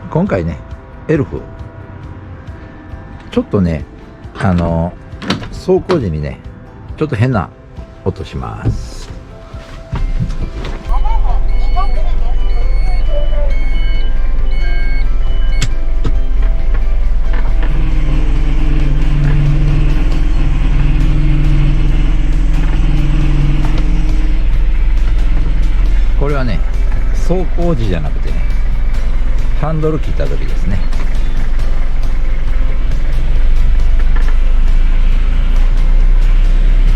今回ねエルフちょっとね走行時にねちょっと変な音します。これはね走行時じゃなくてねハンドル切った時ですね。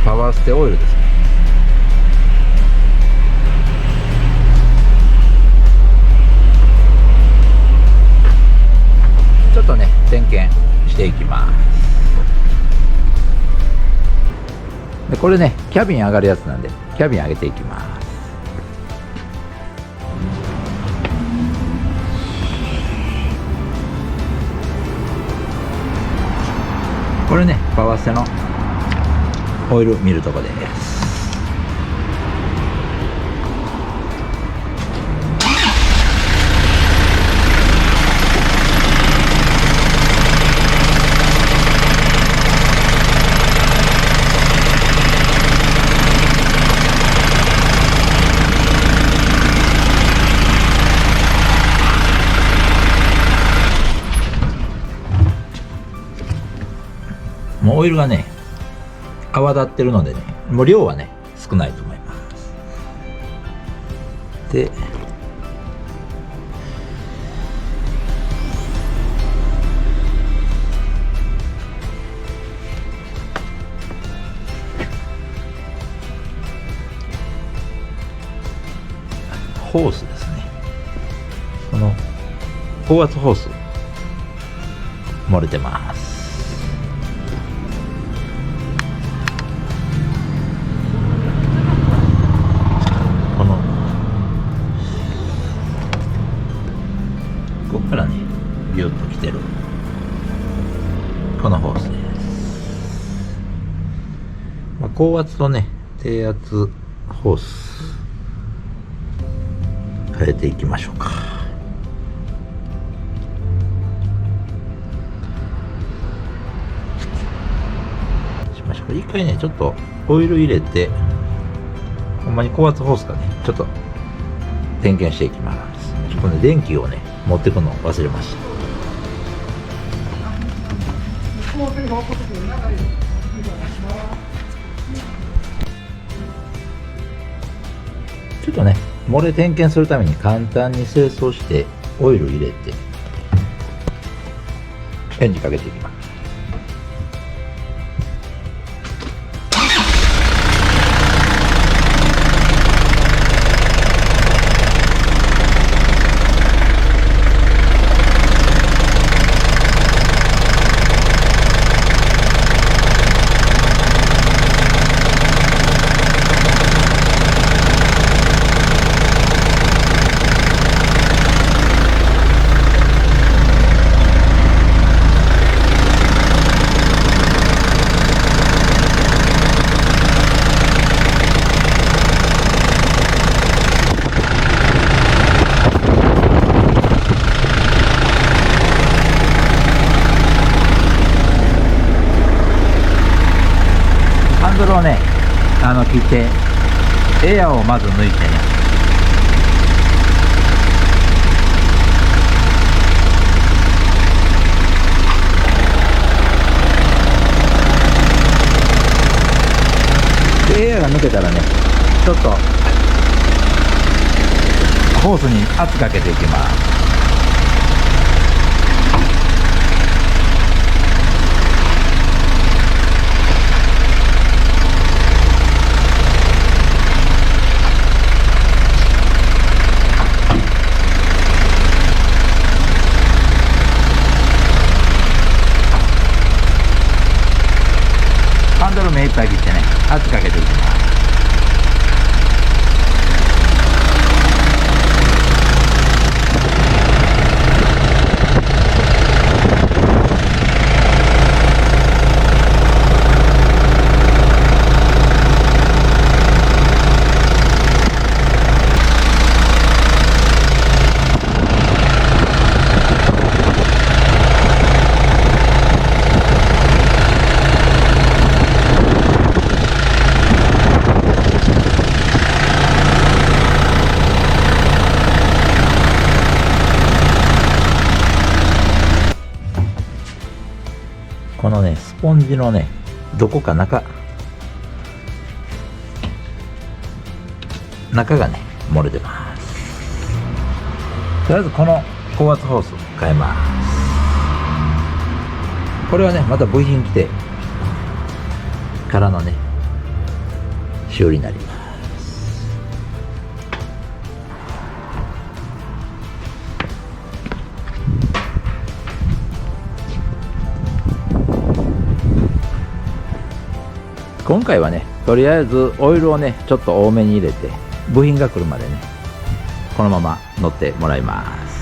パワーステオイルですね。ちょっとね点検していきます。でこれねキャビン上がるやつなんでキャビン上げていきます。これねパワーステのオイル見るとこです。もうオイルがね泡立ってるのでね、もう量はね少ないと思います。でホースですね。この高圧ホース漏れてます。ここからねビュッと来てるこのホースです。高圧とね低圧ホース変えていきましょうか。しましょう。一回ねちょっとオイル入れてほんまに高圧ホースかねちょっと点検していきます。ちょっとね電気をね持ってくの忘れました。ちょっとね漏れ点検するために簡単に清掃してオイル入れてエンジンかけていきます。ハンドルをね切ってエアをまず抜いてねでエアが抜けたらねちょっとホースに圧かけていきます。ハンドル目いっぱい切ってね圧かけていきます。ポンジのね、どこか中がね、漏れてます。とりあえずこの高圧ホース変えます。これはね、また部品来てからのね、修理になります。今回はね、とりあえずオイルをね、ちょっと多めに入れて、部品が来るまでね、このまま乗ってもらいます。